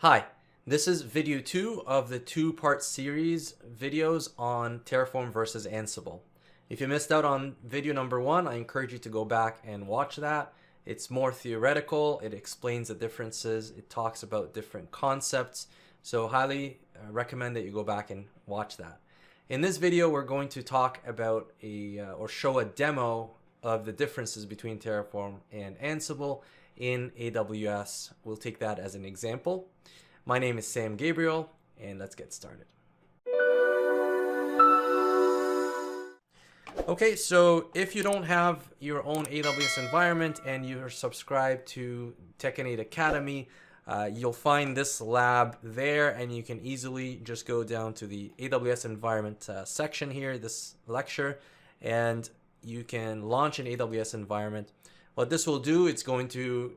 Hi, this is video 2 of the two-part series videos on Terraform versus Ansible. If you missed out on video number 1, I encourage you to go back and watch that. It's more theoretical, it explains the differences, it talks about different concepts, so highly recommend that you go back and watch that. In this video, we're going to talk about or show a demo of the differences between Terraform and Ansible in AWS. We'll take that as an example. My name is Sam Gabriel, and let's get started. Okay, so if you don't have your own AWS environment and you're subscribed to Tech&8 Academy, you'll find this lab there, and you can easily just go down to the AWS environment section here, this lecture, and you can launch an AWS environment. What this will do, it's going to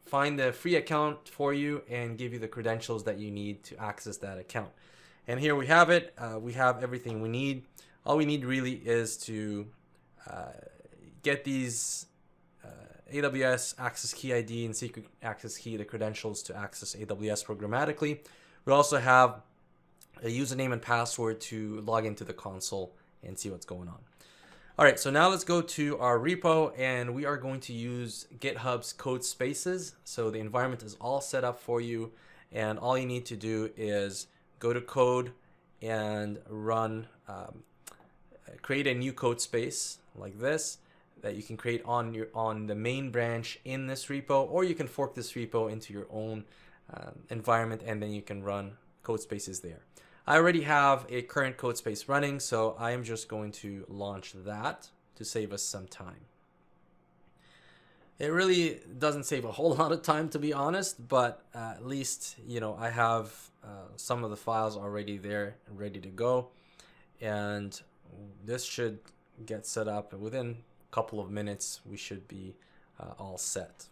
find the free account for you and give you the credentials that you need to access that account. And here we have it. We have everything we need. All we need really is to get these AWS access key ID and secret access key, the credentials to access AWS programmatically. We also have a username and password to log into the console and see what's going on. All right, so now let's go to our repo, and we are going to use GitHub's code spaces. So the environment is all set up for you, and all you need to do is go to code and run, create a new code space like this that you can create on the main branch in this repo, or you can fork this repo into your own environment, and then you can run code spaces there. I already have a current code space running, so I am just going to launch that to save us some time. It really doesn't save a whole lot of time, to be honest, but at least, you know, I have some of the files already there and ready to go, and this should get set up, and within a couple of minutes we should be all set.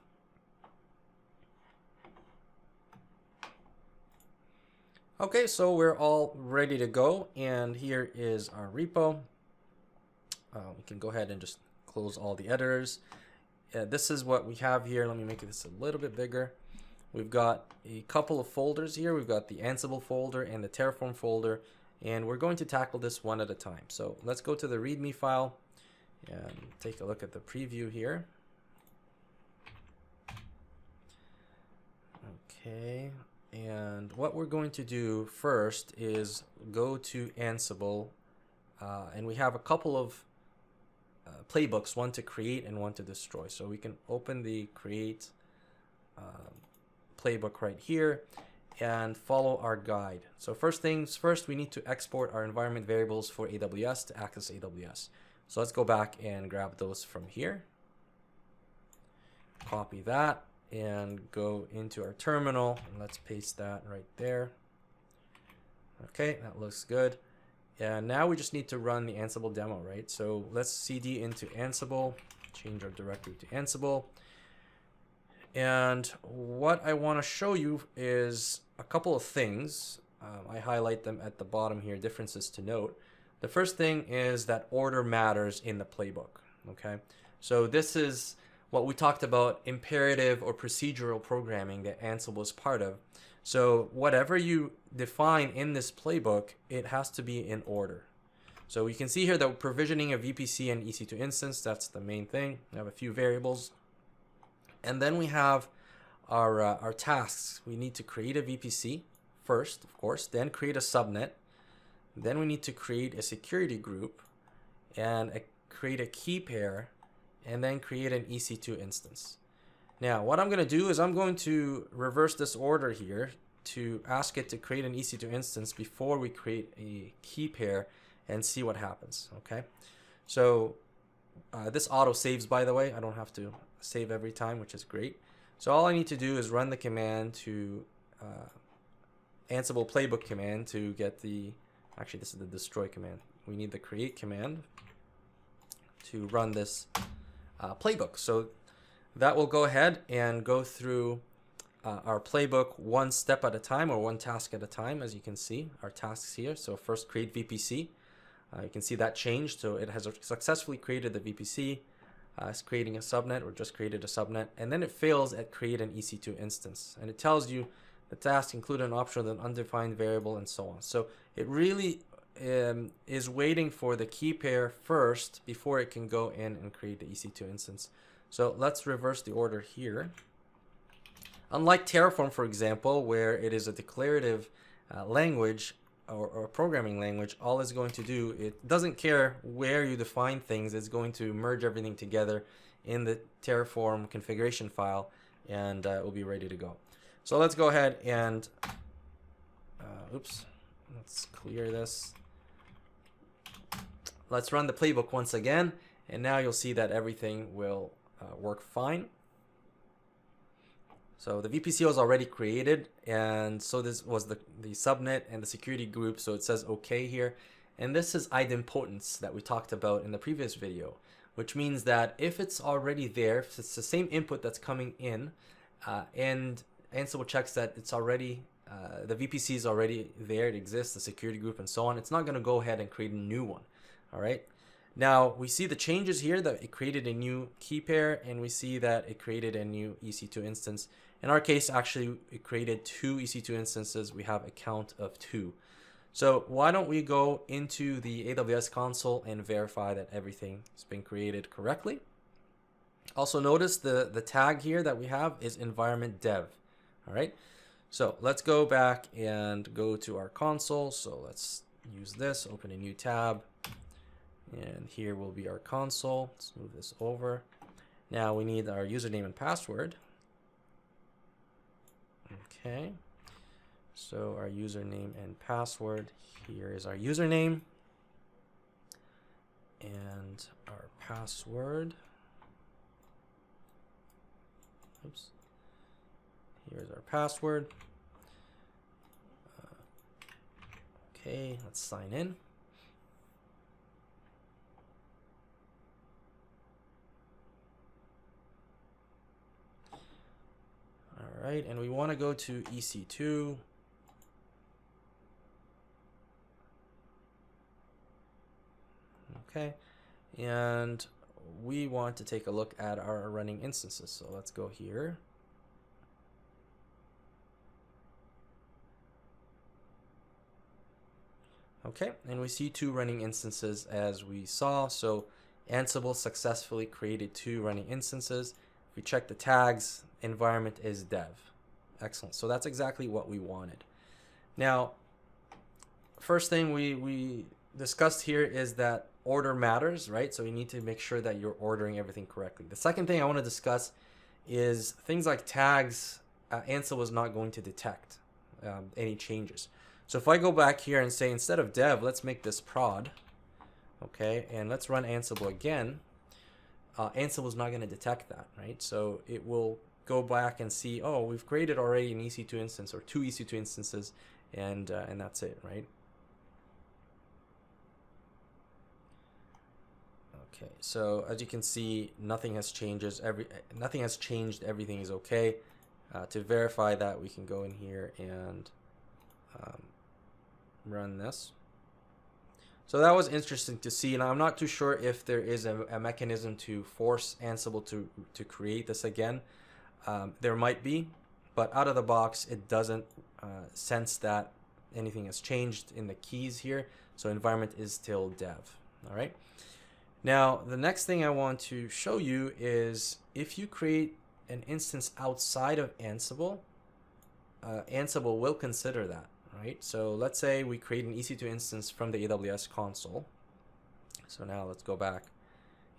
Okay, so we're all ready to go, and here is our repo. We can go ahead and just close all the editors. This is what we have here. Let me make this a little bit bigger. We've got a couple of folders here. We've got the Ansible folder and the Terraform folder, and we're going to tackle this one at a time. So let's go to the README file and take a look at the preview here. Okay. And what we're going to do first is go to Ansible, and we have a couple of playbooks, one to create and one to destroy. So we can open the create playbook right here and follow our guide. So first things first, we need to export our environment variables for AWS to access AWS. So let's go back and grab those from here. Copy that and go into our terminal, and let's paste that right there. Okay, that looks good. And now we just need to run the Ansible demo, right? So let's cd into Ansible, change our directory to Ansible. And what I want to show you is a couple of things. I highlight them at the bottom here, differences to note. The first thing is that order matters in the playbook, okay? So this is what we talked about, imperative or procedural programming that Ansible is part of. So whatever you define in this playbook, it has to be in order. So we can see here that provisioning a VPC and EC2 instance, that's the main thing. We have a few variables. And then we have our tasks. We need to create a VPC first, of course, then create a subnet. Then we need to create a security group and create a key pair, and then create an EC2 instance. Now, what I'm going to do is I'm going to reverse this order here to ask it to create an EC2 instance before we create a key pair and see what happens, okay? So this auto saves, by the way. I don't have to save every time, which is great. So all I need to do is run the command to Ansible playbook command to get the, actually this is the destroy command. We need the create command to run this playbook. So that will go ahead and go through our playbook one step at a time, or one task at a time, as you can see our tasks here. So first, create VPC. You can see that changed, so it has successfully created the VPC. It's creating a subnet, or just created a subnet, and then it fails at create an EC2 instance, and it tells you The task include an option with an undefined variable and so on. So it really is waiting for the key pair first before it can go in and create the EC2 instance. So let's reverse the order here. Unlike Terraform, for example, where it is a declarative language or programming language, all it's going to do, it doesn't care where you define things, it's going to merge everything together in the Terraform configuration file, and it will be ready to go. So let's go ahead and, let's clear this. Let's run the playbook once again, and now you'll see that everything will work fine. So the VPC was already created, and so this was the subnet and the security group, so it says OK here. And this is idempotence that we talked about in the previous video, which means that if it's already there, if it's the same input that's coming in, and Ansible checks that it's already, the VPC is already there, it exists, the security group and so on, it's not going to go ahead and create a new one. All right. Now we see the changes here that it created a new key pair, and we see that it created a new EC2 instance. In our case, actually, it created 2 EC2 instances. We have a count of 2. So why don't we go into the AWS console and verify that everything has been created correctly. Also notice the tag here that we have is environment dev. All right. So let's go back and go to our console. So let's use this, open a new tab. And here will be our console. Let's move this over. Now we need our username and password. Okay. So our username and password. Here is our username. And our password. Oops. Here's our password. Okay, let's sign in. All right, and we want to go to EC2. Okay, and we want to take a look at our running instances. So let's go here. Okay, and we see 2 running instances as we saw. So Ansible successfully created 2 running instances. If we check the tags, environment is dev. Excellent. So that's exactly what we wanted. Now, first thing we discussed here is that order matters, right? So you need to make sure that you're ordering everything correctly. The second thing I want to discuss is things like tags. Ansible is not going to detect any changes. So if I go back here and say instead of dev, let's make this prod. Okay, and let's run Ansible again. Ansible is not going to detect that, right? So it will go back and see, oh, we've created already an EC2 instance or 2 EC2 instances, and that's it, right? Okay, so as you can see, nothing has changed. Everything is okay. To verify that, we can go in here and run this. So that was interesting to see, and I'm not too sure if there is a mechanism to force Ansible to create this again. There might be, but out of the box, it doesn't sense that anything has changed in the keys here. So environment is still dev. All right. Now, the next thing I want to show you is if you create an instance outside of Ansible, Ansible will consider that. Right, so let's say we create an EC2 instance from the AWS console. So now let's go back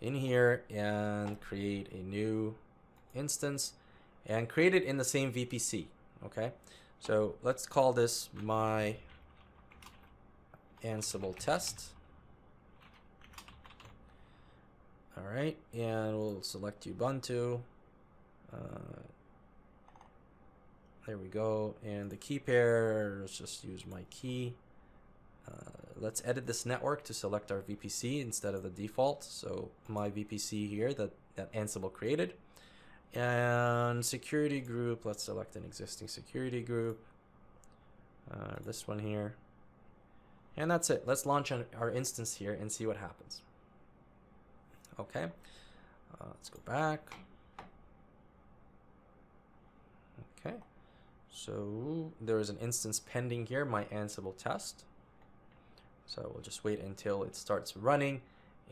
in here and create a new instance and create it in the same VPC. Okay, so let's call this my Ansible test. All right, and we'll select Ubuntu. There we go, and the key pair, let's just use my key. Let's edit this network to select our VPC instead of the default. So my VPC here that Ansible created. And security group, let's select an existing security group. This one here. And that's it. Let's launch our instance here and see what happens. Okay, let's go back. Okay. So there is an instance pending here, my Ansible test. So we'll just wait until it starts running,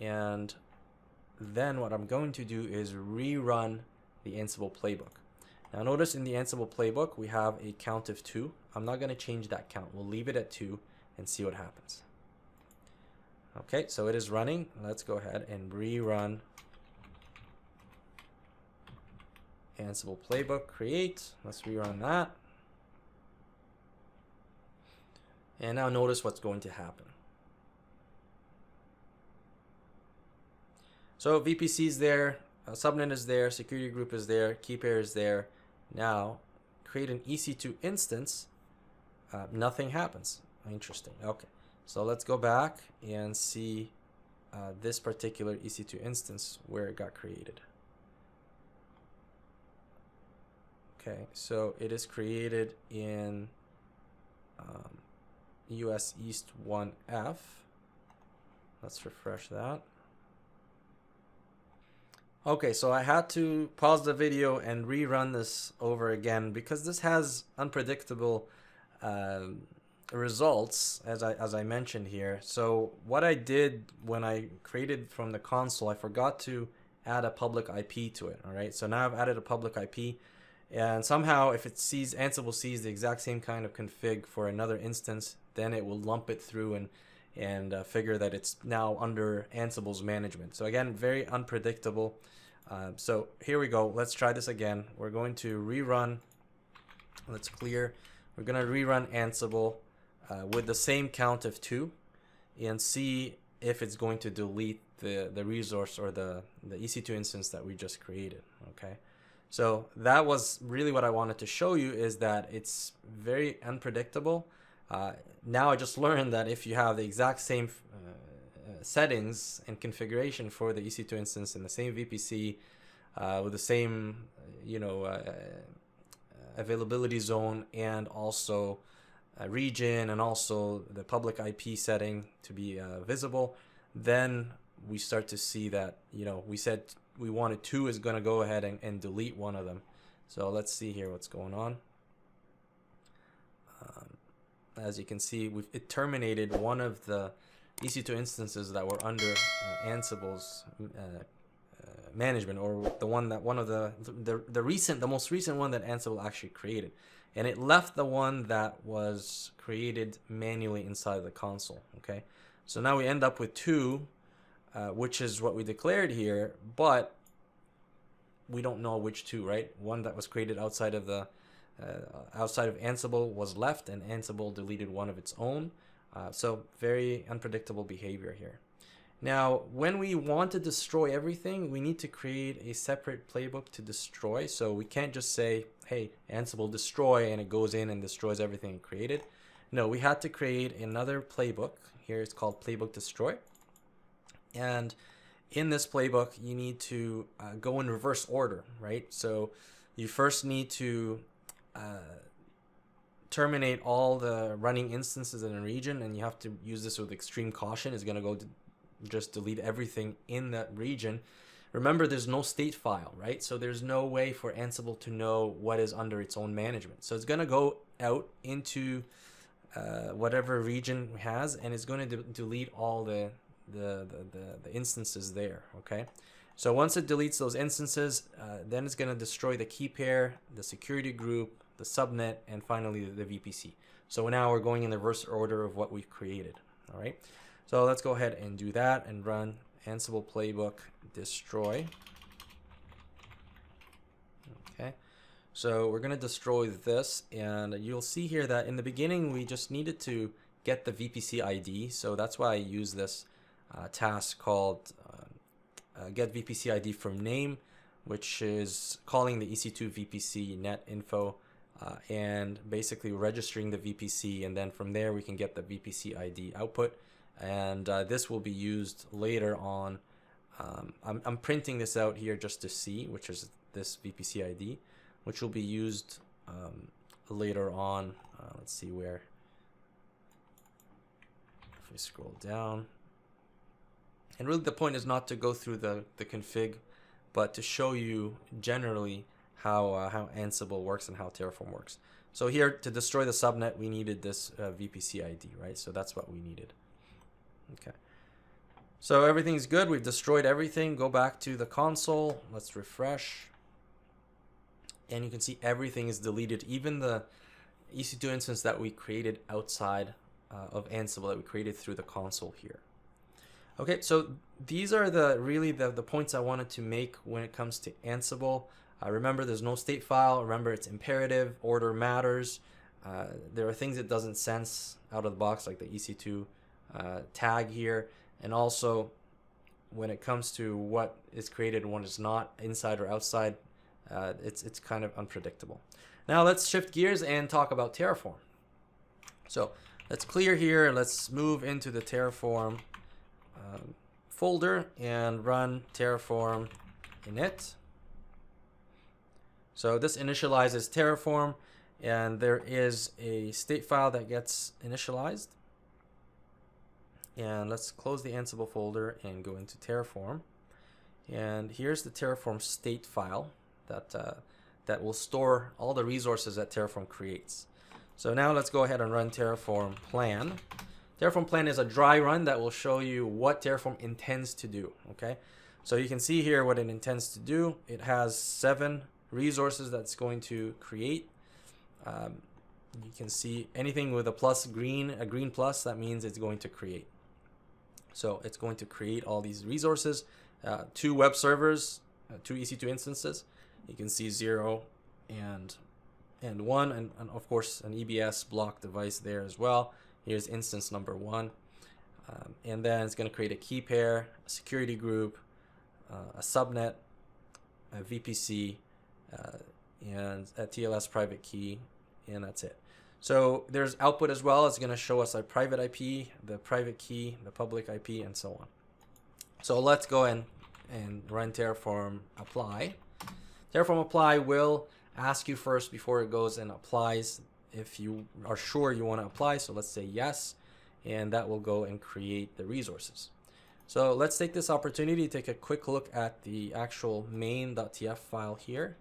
and then what I'm going to do is rerun the Ansible playbook. Now notice in the Ansible playbook we have a count of 2. I'm not going to change that count. We'll leave it at 2 and see what happens. Okay, so it is running. Let's go ahead and rerun Ansible playbook create. Let's rerun that. And now notice what's going to happen. So VPC is there, subnet is there, security group is there, key pair is there. Now create an EC2 instance. Nothing happens. Interesting. Okay, so let's go back and see this particular EC2 instance where it got created. Okay, so it is created in US East 1F. Let's refresh that. Okay, so I had to pause the video and rerun this over again because this has unpredictable results, as I mentioned here. So what I did when I created from the console, I forgot to add a public IP to it. All right, so now I've added a public IP, and somehow if it sees, Ansible sees the exact same kind of config for another instance, then it will lump it through and figure that it's now under Ansible's management. So again, very unpredictable. So here we go. Let's try this again. We're going to rerun. Let's clear. We're going to rerun Ansible with the same count of 2 and see if it's going to delete the resource or the EC2 instance that we just created. Okay. So that was really what I wanted to show you, is that it's very unpredictable. Now I just learned that if you have the exact same settings and configuration for the EC2 instance in the same VPC with the same, availability zone and also region and also the public IP setting to be visible, then we start to see that, we said we wanted 2 is going to go ahead and delete one of them. So let's see here what's going on. As you can see, it terminated one of the EC2 instances that were under Ansible's management, or the most recent one that Ansible actually created, and it left the one that was created manually inside the console. Okay, so now we end up with 2, which is what we declared here, but we don't know which 2, right? One that was created outside of Ansible was left, and Ansible deleted one of its own. So very unpredictable behavior here. Now, when we want to destroy everything, we need to create a separate playbook to destroy. So we can't just say, hey, Ansible destroy, and it goes in and destroys everything it created. No, we had to create another playbook. Here it's called playbook destroy. And in this playbook, you need to go in reverse order, right? So you first need to terminate all the running instances in a region, and you have to use this with extreme caution. It's going to go to just delete everything in that region. Remember, there's no state file, right? So there's no way for Ansible to know what is under its own management. So it's going to go out into whatever region it has, and it's going to delete all the instances there. Okay, so once it deletes those instances, then it's going to destroy the key pair, the security group, the subnet, and finally the VPC. So now we're going in the reverse order of what we've created. All right, so let's go ahead and do that and run Ansible playbook destroy. Okay, so we're going to destroy this, and you'll see here that in the beginning we just needed to get the VPC ID. So that's why I use this task called get VPC ID from name, which is calling the EC2 VPC net info and basically registering the VPC, and then from there we can get the VPC ID output, and this will be used later on. I'm printing this out here just to see, which is this VPC ID, which will be used later on. Let's see where. If we scroll down, and really the point is not to go through the config, but to show you generally how Ansible works and how Terraform works. So here, to destroy the subnet, we needed this VPC ID, right? So that's what we needed. Okay. So everything's good. We've destroyed everything. Go back to the console. Let's refresh. And you can see everything is deleted. Even the EC2 instance that we created outside of Ansible, that we created through the console here. Okay, so these are really the points I wanted to make when it comes to Ansible. Remember, there's no state file. Remember, it's imperative. Order matters. There are things it doesn't sense out of the box, like the EC2 tag here. And also, when it comes to what is created and what is not, inside or outside, it's kind of unpredictable. Now let's shift gears and talk about Terraform. So let's clear here. Let's move into the Terraform folder and run Terraform init. So this initializes Terraform, and there is a state file that gets initialized. And let's close the Ansible folder and go into Terraform. And here's the Terraform state file that will store all the resources that Terraform creates. So now let's go ahead and run Terraform plan. Terraform plan is a dry run that will show you what Terraform intends to do. Okay, so you can see here what it intends to do. It has 7 resources that's going to create. You can see anything with a green plus, that means it's going to create. So it's going to create all these resources, 2 web servers, 2 EC2 instances. You can see 0 and 1, and of course an EBS block device there as well. Here's instance number 1, and then it's going to create a key pair, a security group, a subnet, a VPC, and a TLS private key, and that's it. So there's output as well. It's going to show us our private IP, the private key, the public IP, and so on. So let's go and run Terraform apply. Terraform apply will ask you first before it goes and applies if you are sure you want to apply. So let's say yes, and that will go and create the resources. So let's take this opportunity to take a quick look at the actual main.tf file here.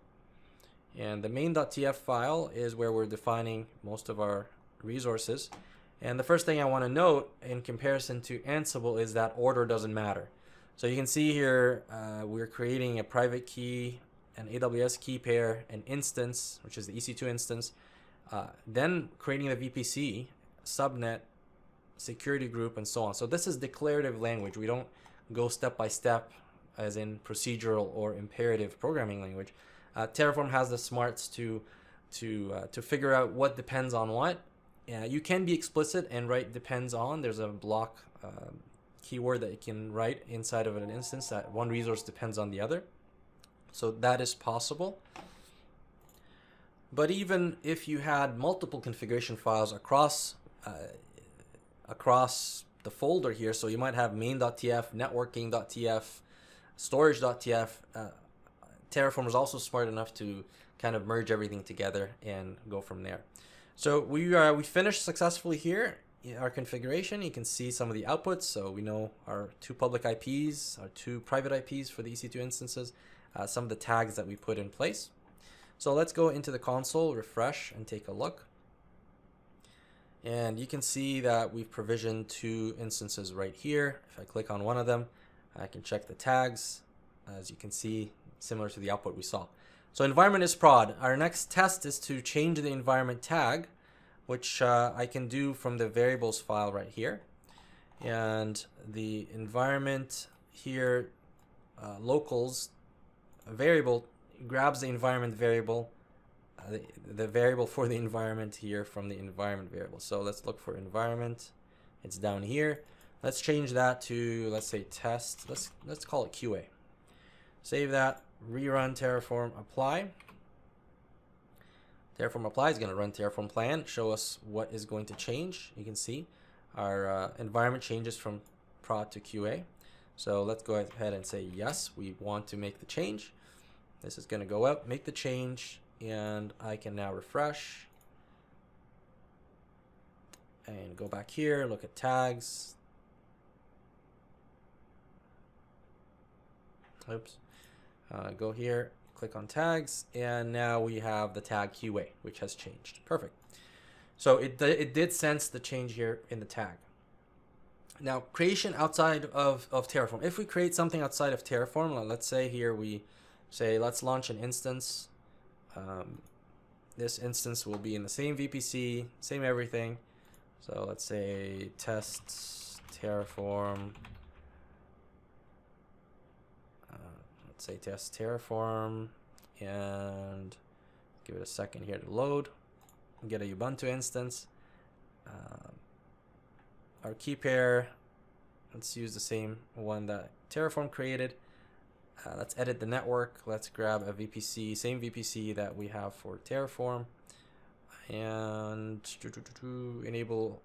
And the main.tf file is where we're defining most of our resources. And the first thing I want to note in comparison to Ansible is that order doesn't matter. So you can see here we're creating a private key, an AWS key pair, an instance, which is the EC2 instance, then creating the VPC, subnet, security group, and so on. So this is declarative language. We don't go step by step as in procedural or imperative programming language. Terraform has the smarts to figure out what depends on what. You can be explicit and write depends on. There's a block keyword that you can write inside of an instance that one resource depends on the other. So that is possible. But even if you had multiple configuration files across the folder here, so you might have main.tf, networking.tf, storage.tf, Terraform is also smart enough to kind of merge everything together and go from there. So we finished successfully here in our configuration. You can see some of the outputs. So we know our 2 public IPs, our 2 private IPs for the EC2 instances, some of the tags that we put in place. So let's go into the console, refresh, and take a look. And you can see that we've provisioned 2 instances right here. If I click on one of them, I can check the tags. As you can see, similar to the output we saw. So environment is prod. Our next test is to change the environment tag, which I can do from the variables file right here. And the environment here, locals variable, grabs the environment variable, the variable for the environment here from the environment variable. So let's look for environment. It's down here. Let's change that to, let's say, test. Let's call it QA. Save that. Rerun Terraform apply. Terraform apply is going to run Terraform plan, show us what is going to change. You can see our environment changes from prod to QA. So let's go ahead and say yes, we want to make the change. This is going to go up, make the change, and I can now refresh and go back here, look at tags. Oops. Go here, click on tags, and now we have the tag QA, which has changed. Perfect. So it did sense the change here in the tag. Now, creation outside of Terraform. If we create something outside of Terraform, let's say here we say let's launch an instance. This instance will be in the same VPC, same everything. So let's say tests Terraform. Let's say test Terraform, and give it a second here to load. Get a Ubuntu instance. Our key pair, let's use the same one that Terraform created. Let's edit the network. Let's grab a VPC, same VPC that we have for Terraform, and enable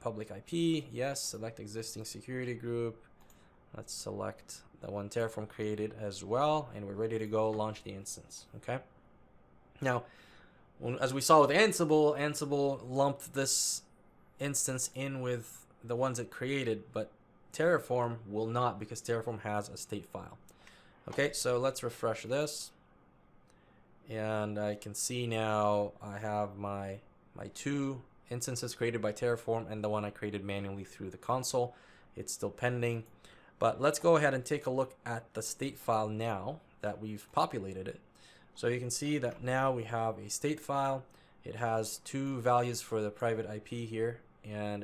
public IP. Yes, select existing security group. Let's select the one Terraform created as well, and we're ready to go launch the instance. Okay. Now, as we saw with Ansible, Ansible lumped this instance in with the ones it created, but Terraform will not, because Terraform has a state file. Okay, so let's refresh this, and I can see now I have my two instances created by Terraform and the one I created manually through the console. It's still pending, but let's go ahead and take a look at the state file now that we've populated it. So you can see that now we have a state file. It has two values for the private IP here, and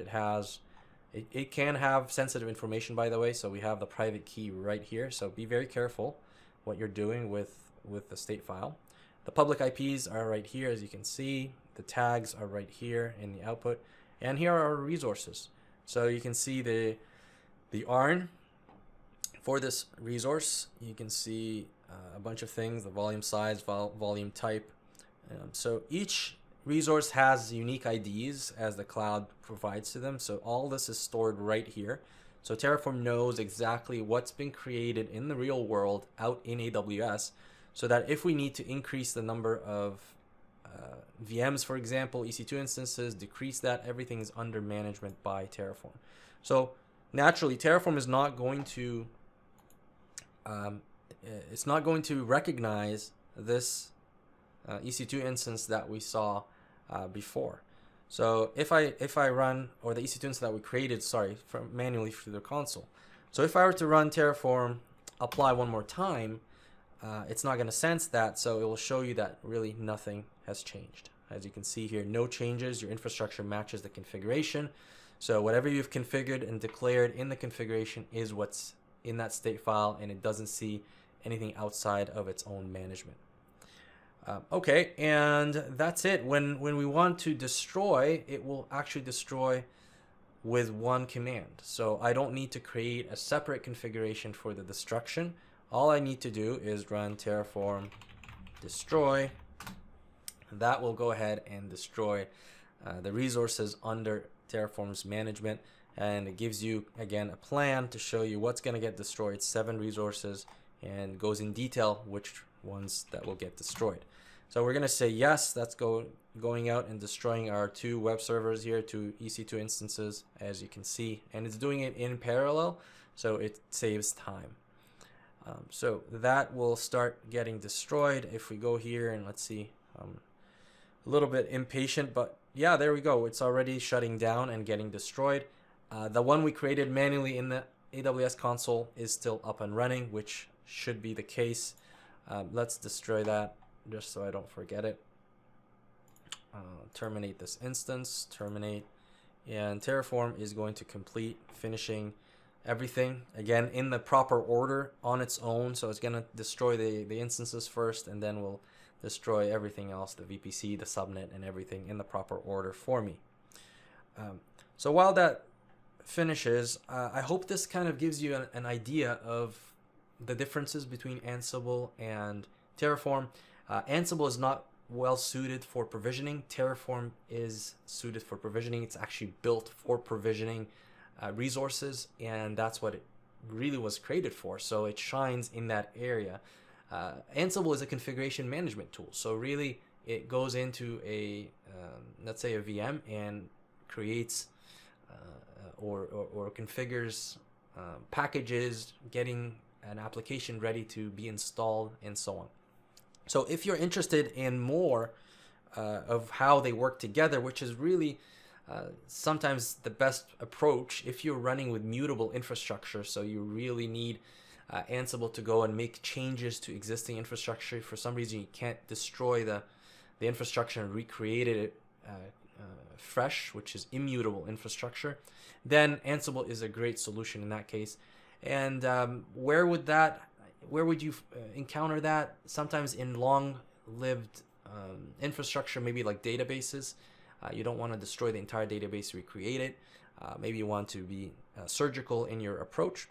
it can have sensitive information, by the way. So we have the private key right here. So be very careful what you're doing with the state file. The public IPs are right here, as you can see. The tags are right here in the output, and here are our resources. So you can see the ARN for this resource. You can see a bunch of things: the volume size, volume type. So each resource has unique IDs as the cloud provides to them. So all this is stored right here. So Terraform knows exactly what's been created in the real world out in AWS, so that if we need to increase the number of VMs, for example, EC2 instances, decrease that, everything is under management by Terraform. So naturally, Terraform is not going to it's not going to recognize this EC2 instance that we saw before. So if I run, or the EC2 instance that we created, from manually through the console. So if I were to run Terraform apply one more time, it's not going to sense that, so it will show you that really nothing has changed. As you can see here, no changes. Your infrastructure matches the configuration. So whatever you've configured and declared in the configuration is what's in that state file, and it doesn't see anything outside of its own management. Okay, and that's it. When we want to destroy, it will actually destroy with one command. So I don't need to create a separate configuration for the destruction. All I need to do is run Terraform destroy. That will go ahead and destroy the resources under Terraform's management, and it gives you, again, a plan to show you what's going to get destroyed, 7 resources, and goes in detail which ones that will get destroyed. So we're going to say yes, that's going out and destroying our 2 web servers here, 2 EC2 instances, as you can see, and it's doing it in parallel, so it saves time. So that will start getting destroyed. If we go here and let's see, a little bit impatient, but yeah, there we go. It's already shutting down and getting destroyed. The one we created manually in the AWS console is still up and running, which should be the case. Let's destroy that just so I don't forget it. Terminate this instance, terminate, and Terraform is going to complete finishing everything again in the proper order on its own. So it's going to destroy the instances first, and then we'll destroy everything else, the VPC, the subnet, and everything in the proper order for me. So while that finishes, I hope this kind of gives you an idea of the differences between Ansible and Terraform. Ansible is not well suited for provisioning. Terraform is suited for provisioning. It's actually built for provisioning resources, and that's what it really was created for. So it shines in that area. Ansible is a configuration management tool. So really it goes into let's say a VM and creates or configures packages, getting an application ready to be installed, and so on. So if you're interested in more of how they work together, which is really sometimes the best approach if you're running with mutable infrastructure, so you really need Ansible to go and make changes to existing infrastructure. For some reason you can't destroy the infrastructure and recreate it fresh, which is immutable infrastructure, then Ansible is a great solution in that case. And where would you encounter that? Sometimes in long-lived infrastructure, maybe like databases. You don't want to destroy the entire database, recreate it. Maybe you want to be surgical in your approach.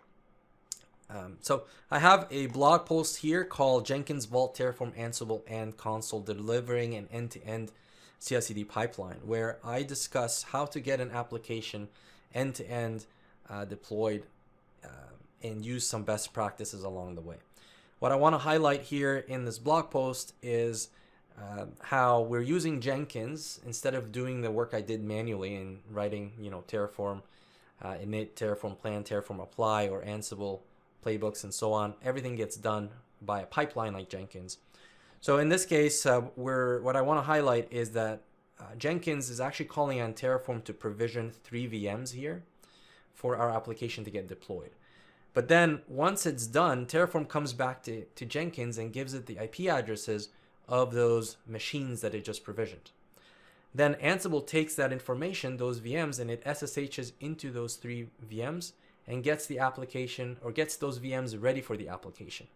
So I have a blog post here called Jenkins, Vault, Terraform, Ansible, and Console delivering an end-to-end CI/CD pipeline, where I discuss how to get an application end-to-end deployed and use some best practices along the way. What I want to highlight here in this blog post is how we're using Jenkins instead of doing the work I did manually and writing, Terraform init, Terraform plan, Terraform apply, or Ansible playbooks and so on. Everything gets done by a pipeline like Jenkins. So in this case, what I want to highlight is that Jenkins is actually calling on Terraform to provision 3 VMs here for our application to get deployed. But then once it's done, Terraform comes back to Jenkins and gives it the IP addresses of those machines that it just provisioned. Then Ansible takes that information, those VMs, and it SSHs into those 3 VMs and gets the application, or gets those VMs ready for the application.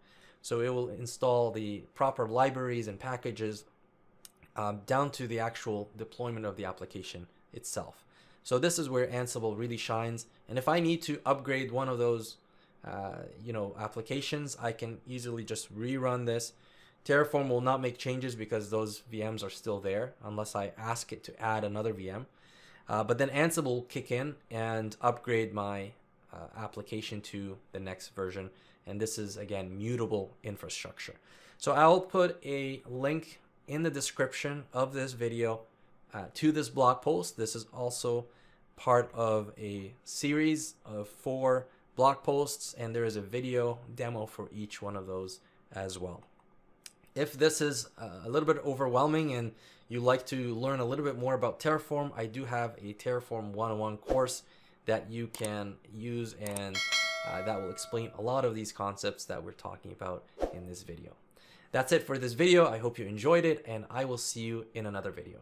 So it will install the proper libraries and packages down to the actual deployment of the application itself. So this is where Ansible really shines. And if I need to upgrade one of those applications, I can easily just rerun this. Terraform will not make changes because those VMs are still there unless I ask it to add another VM. But then Ansible will kick in and upgrade my application to the next version. And this is, again, mutable infrastructure. So I'll put a link in the description of this video to this blog post. This is also part of a series of 4 blog posts, and there is a video demo for each one of those as well. If this is a little bit overwhelming and you like to learn a little bit more about Terraform, I do have a Terraform 101 course that you can use, and that will explain a lot of these concepts that we're talking about in this video. That's it for this video. I hope you enjoyed it, and I will see you in another video.